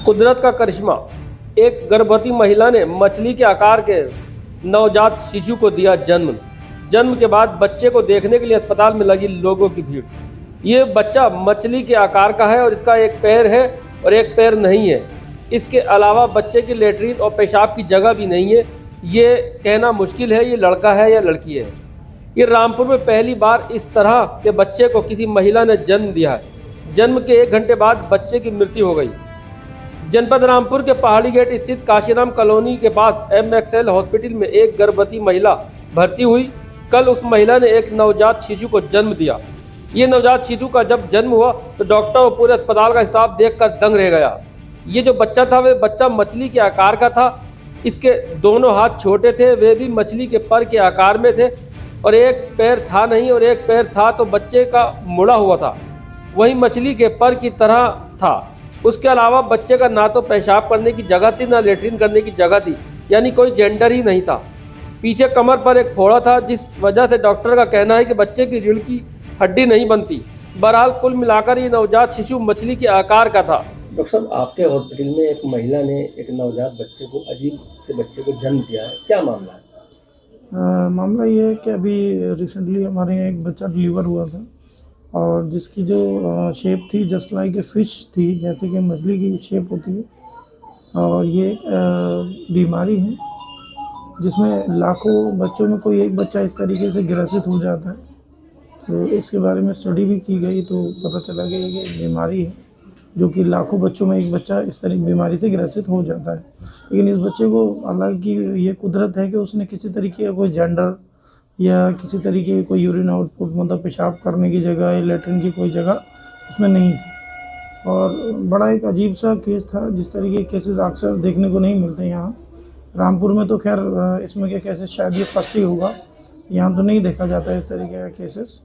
कुदरत का करिश्मा। एक गर्भवती महिला ने मछली के आकार के नवजात शिशु को दिया जन्म। जन्म के बाद बच्चे को देखने के लिए अस्पताल में लगी लोगों की भीड़। ये बच्चा मछली के आकार का है और इसका एक पैर है और एक पैर नहीं है। इसके अलावा बच्चे की लेटरिन और पेशाब की जगह भी नहीं है। ये कहना मुश्किल है ये लड़का है या लड़की है। ये रामपुर में पहली बार इस तरह के बच्चे को किसी महिला ने जन्म दिया है। जन्म के 1 घंटे बाद बच्चे की मृत्यु हो गई। जनपद रामपुर के पहाड़ी गेट स्थित काशीराम कॉलोनी के पास MXL हॉस्पिटल में एक गर्भवती महिला भर्ती हुई। कल उस महिला ने एक नवजात शिशु को जन्म दिया। ये नवजात शिशु का जब जन्म हुआ तो डॉक्टर और पूरे अस्पताल का स्टाफ देखकर दंग रह गया। ये जो बच्चा था वे बच्चा मछली के आकार का था। इसके दोनों हाथ छोटे थे, वे भी मछली के पर के आकार में थे और एक पैर था नहीं और एक पैर था तो बच्चे का मुड़ा हुआ था, वही मछली के पर की तरह था। उसके अलावा बच्चे का ना तो पेशाब करने की जगह थी ना लेटरिन करने की जगह थी, यानी कोई जेंडर ही नहीं था। पीछे कमर पर एक फोड़ा था जिस वजह से डॉक्टर का कहना है कि बच्चे की रीढ़ की हड्डी नहीं बनती। बहरहाल कुल मिलाकर ये नवजात शिशु मछली के आकार का था। डॉक्टर साहब, आपके हॉस्पिटल में एक महिला ने एक नवजात बच्चे को अजीब से बच्चे को जन्म दिया है, क्या मामला है? मामला ये है कि अभी रिसेंटली हमारे यहाँ एक बच्चा डिलीवर हुआ था और जिसकी जो शेप थी जस्ट लाइक ए फिश थी, जैसे कि मछली की शेप होती है। और ये एक बीमारी है जिसमें लाखों बच्चों में कोई एक बच्चा इस तरीके से ग्रसित हो जाता है। तो इसके बारे में स्टडी भी की गई तो पता चला कि ये बीमारी है जो कि लाखों बच्चों में एक बच्चा इस तरह की बीमारी से ग्रसित हो जाता है। लेकिन इस बच्चे को अल्लाह की ये कुदरत है कि उसने किसी तरीके का कोई जेंडर या किसी तरीके की कोई यूरिन आउटपुट मतलब पेशाब करने की जगह या लेटरिन की कोई जगह उसमें नहीं थी। और बड़ा एक अजीब सा केस था, जिस तरीके के केसेस अक्सर देखने को नहीं मिलते यहाँ रामपुर में। तो खैर इसमें क्या केसेस शायद ये फर्स्ट ही होगा, यहाँ तो नहीं देखा जाता है इस तरीके का केसेस।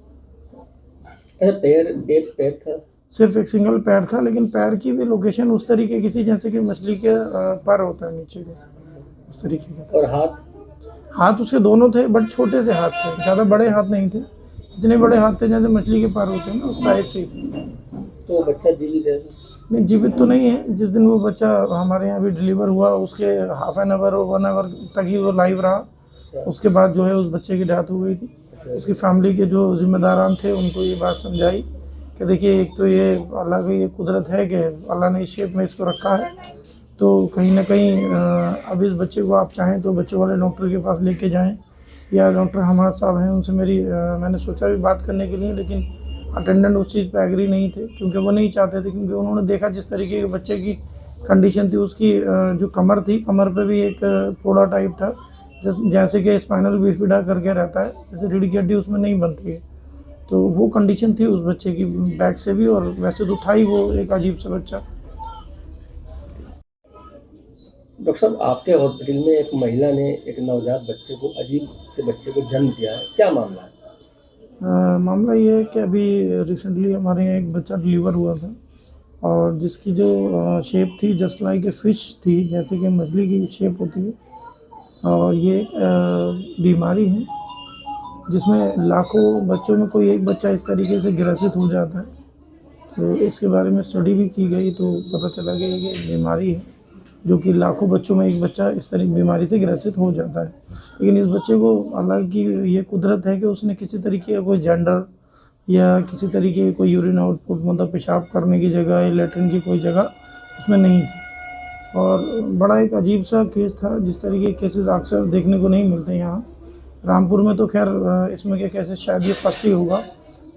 पैर एक पैर था, सिर्फ एक सिंगल पैर था, लेकिन पैर की भी लोकेशन उस तरीके की थी जैसे कि मछली के पैर होता है नीचे के, उस तरीके का। और हाथ उसके दोनों थे, बट छोटे से हाथ थे, ज़्यादा बड़े हाथ नहीं थे। इतने बड़े हाथ थे जैसे मछली के पैर होते हैं ना, उस टाइप से ही थे। तो बच्चा जीवित है? नहीं, जीवित तो नहीं है। जिस दिन वो बच्चा हमारे यहाँ भी डिलीवर हुआ उसके हाफ एन आवर और 1 आवर तक ही वो लाइव रहा। उसके बाद जो है उस बच्चे की डेथ हो गई थी। उसकी फैमिली के जो जिम्मेदारान थे उनको ये बात समझाई कि देखिए, एक तो ये अल्लाह की ये कुदरत है कि अल्लाह ने इस शेप में इसको रखा है, तो कहीं ना कहीं अब इस बच्चे को आप चाहें तो बच्चों वाले डॉक्टर के पास लेके जाएं, या डॉक्टर हमारे साहब हैं उनसे मैंने सोचा भी बात करने के लिए, लेकिन अटेंडेंट उस चीज़ पे एग्री नहीं थे क्योंकि वो नहीं चाहते थे। क्योंकि उन्होंने देखा जिस तरीके के बच्चे की कंडीशन थी, उसकी जो कमर थी, कमर पे भी एक फोड़ा टाइप था जैसे कि स्पाइनल बिफिडा करके रहता है, जैसे रीढ़ की हड्डी उसमें नहीं बनती है। तो वो कंडीशन थी उस बच्चे की बैक से भी, और वैसे तो था ही वो एक अजीब सा बच्चा। डॉक्टर साहब, आपके हॉस्पिटल में एक महिला ने एक नवजात बच्चे को अजीब से बच्चे को जन्म दिया है, क्या मामला है? मामला ये है कि अभी रिसेंटली हमारे यहाँ एक बच्चा डिलीवर हुआ था और जिसकी जो शेप थी जस्ट लाइक ए फिश थी, जैसे कि मछली की शेप होती है। और ये एक बीमारी है जिसमें लाखों बच्चों में कोई एक बच्चा इस तरीके से ग्रसित हो जाता है। तो इसके बारे में स्टडी भी की गई तो पता चला कि ये बीमारी है जो कि लाखों बच्चों में एक बच्चा इस तरह की बीमारी से ग्रसित हो जाता है। लेकिन इस बच्चे को अल्लाह की ये कुदरत है कि उसने किसी तरीके का कोई जेंडर या किसी तरीके की कोई यूरिन आउटपुट मतलब पेशाब करने की जगह या लेटरिन की कोई जगह उसमें नहीं थी। और बड़ा एक अजीब सा केस था, जिस तरीके के केसेस अक्सर देखने को नहीं मिलते यहाँ रामपुर में। तो खैर इसमें क्या केसेस शायद ये फर्स्ट ही होगा,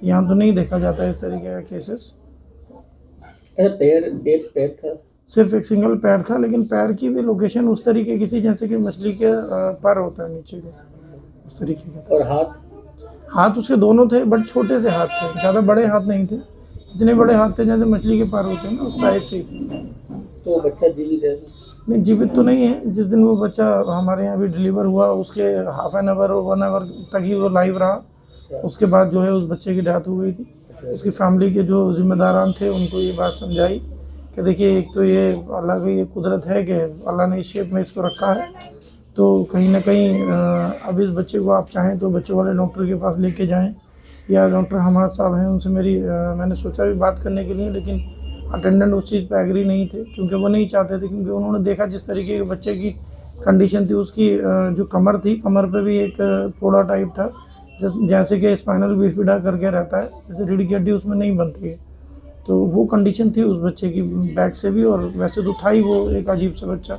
यहाँ तो नहीं देखा जाता है इस तरीके का केसेस। पैर एक पैर था, सिर्फ एक सिंगल पैर था, लेकिन पैर की भी लोकेशन उस तरीके की थी जैसे कि मछली के पैर होता है नीचे के, उस तरीके का। और हाथ उसके दोनों थे, बट छोटे से हाथ थे, ज़्यादा बड़े हाथ नहीं थे। इतने बड़े हाथ थे जैसे मछली के पैर होते हैं ना, उस टाइप से ही थे। तो बच्चा जीवित है? नहीं, जीवित तो नहीं है। जिस दिन वो बच्चा हमारे यहाँ भी डिलीवर हुआ उसके हाफ एन आवर और 1 आवर तक ही वो लाइव रहा। उसके बाद जो है उस बच्चे की डेथ हो गई थी। उसकी फैमिली के जो जिम्मेदारान थे उनको ये बात समझाई कि देखिए, एक तो ये अल्लाह की ये कुदरत है कि अल्लाह ने इस शेप में इसको रखा है, तो कहीं ना कहीं अब इस बच्चे को आप चाहें तो बच्चों वाले डॉक्टर के पास लेके जाएं, या डॉक्टर हमारे साहब हैं उनसे मैंने सोचा भी बात करने के लिए, लेकिन अटेंडेंट उस चीज़ पे एग्री नहीं थे, क्योंकि वो नहीं चाहते थे, क्योंकि उन्होंने देखा जिस तरीके के बच्चे की कंडीशन थी, उसकी जो कमर थी, कमर पे भी एक फोड़ा टाइप था, जैसे कि स्पाइनल बिफिडा करके रहता है, जैसे रीढ़ की हड्डी उसमें नहीं बनती है, तो वो कंडीशन थी उस बच्चे की बैक से भी, और वैसे तो था ही वो एक अजीब सा बच्चा।